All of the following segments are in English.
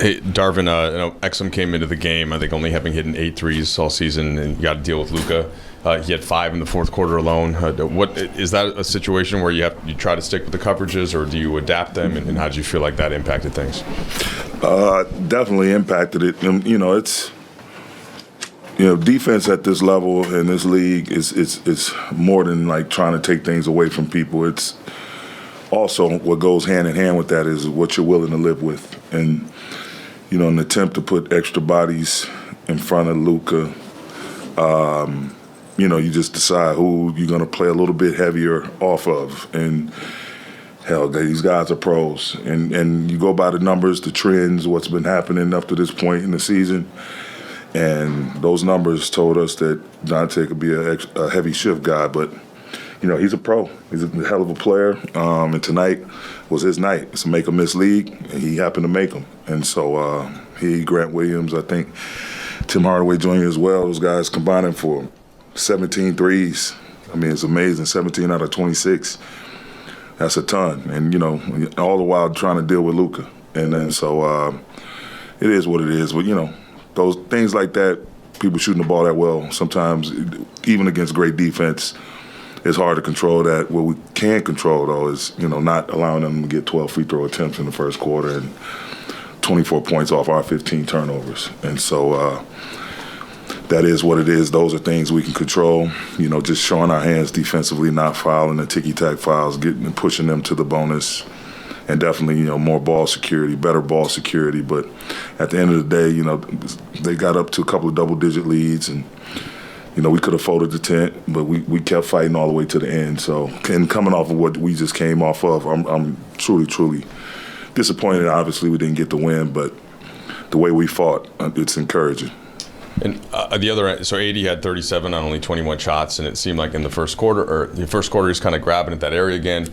Hey, Darvin, Exum came into the game, I think, only having hit 8 threes all season, and you got to deal with Luka. He had 5 in the fourth quarter alone. What is that a situation where you try to stick with the coverages, or do you adapt them? And how did you feel like that impacted things? Definitely impacted it. It's defense at this level in this league is more than like trying to take things away from people. It's also what goes hand in hand with that is what you're willing to live with. And an attempt to put extra bodies in front of Luka, you just decide who you're going to play a little bit heavier off of. And, hell, these guys are pros. And you go by the numbers, the trends, what's been happening up to this point in the season. And those numbers told us that Dante could be a heavy shift guy. But, he's a pro. He's a hell of a player. And tonight was his night. It's a make-or-miss league, and he happened to make them. And so Grant Williams, I think, Tim Hardaway Jr. as well, those guys combining for 17 threes. I mean, it's amazing, 17 out of 26. That's a ton. And, all the while trying to deal with Luka. And then so it is what it is. But, those things like that, people shooting the ball that well, sometimes even against great defense, it's hard to control that. What we can control, though, is, not allowing them to get 12 free throw attempts in the first quarter and 24 points off our 15 turnovers. And so that is what it is. Those are things we can control. Just showing our hands defensively, not fouling the ticky-tack fouls, pushing them to the bonus. And definitely, more ball security, better ball security. But at the end of the day, they got up to a couple of double-digit leads, and we could have folded the tent, but we kept fighting all the way to the end. So, and coming off of what we just came off of, I'm truly, truly disappointed. Obviously, we didn't get the win, but the way we fought, it's encouraging. And the other end, so AD had 37 on only 21 shots, and it seemed like in the first quarter, he's kind of grabbing at that area again.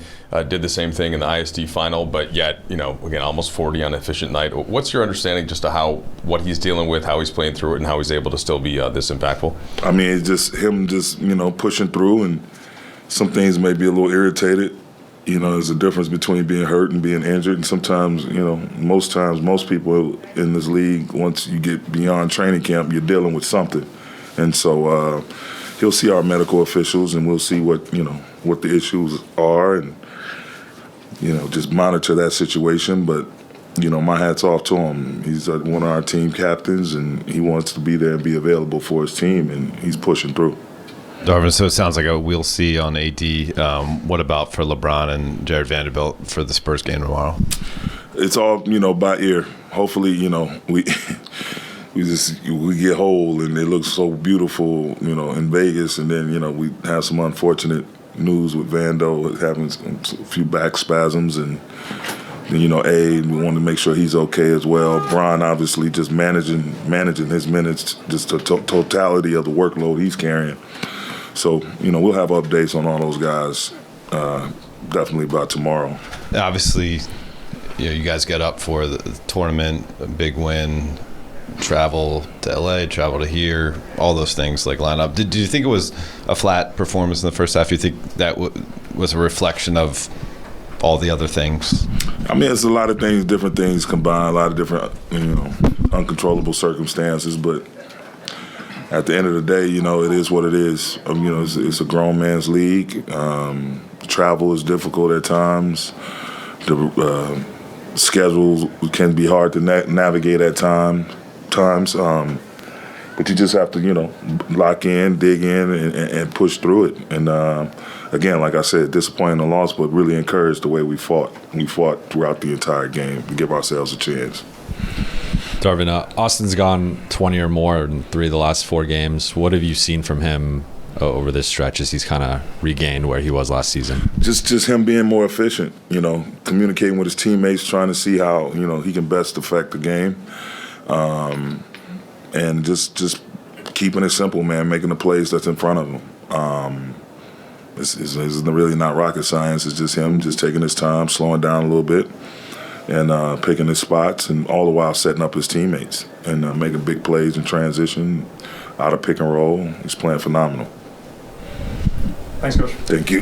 Did the same thing in the ISD final, but yet, again, almost 40 on an efficient night. What's your understanding just to what he's dealing with, how he's playing through it, and how he's able to still be this impactful? I mean, it's just him pushing through, and some things may be a little irritated. There's a difference between being hurt and being injured. And sometimes, most people in this league, once you get beyond training camp, you're dealing with something. And so he'll see our medical officials, and we'll see what the issues are, and, just monitor that situation. But, my hat's off to him. He's one of our team captains, and he wants to be there and be available for his team, and he's pushing through. Darvin, so it sounds like we'll see on AD. What about for LeBron and Jared Vanderbilt for the Spurs game tomorrow? It's all, by ear. Hopefully, we get whole and it looks so beautiful, in Vegas. And then, we have some unfortunate news with Vando having a few back spasms. And then, we want to make sure he's okay as well. Bron obviously just managing his minutes, just the totality of the workload he's carrying. So, we'll have updates on all those guys definitely by tomorrow. Obviously, you guys get up for the tournament, a big win, travel to LA, travel to here, all those things like line up. Did you think it was a flat performance in the first half? Do you think that was a reflection of all the other things? I mean, it's a lot of things, different things combined, a lot of different, uncontrollable circumstances, but at the end of the day, it is what it is. It's a grown man's league. Travel is difficult at times. The schedules can be hard to navigate at times. But you just have to, lock in, dig in, and push through it. And again, like I said, disappointing the loss, but really encouraged the way we fought. We fought throughout the entire game to give ourselves a chance. Darvin, Austin's gone 20 or more in 3 of the last 4 games. What have you seen from him over this stretch as he's kind of regained where he was last season? Just him being more efficient, communicating with his teammates, trying to see how, he can best affect the game. And just keeping it simple, man, making the plays that's in front of him. It's really not rocket science. It's just him just taking his time, slowing down a little bit, and picking his spots, and all the while setting up his teammates and making big plays in transition, out of pick and roll. He's playing phenomenal. Thanks, Coach. Thank you.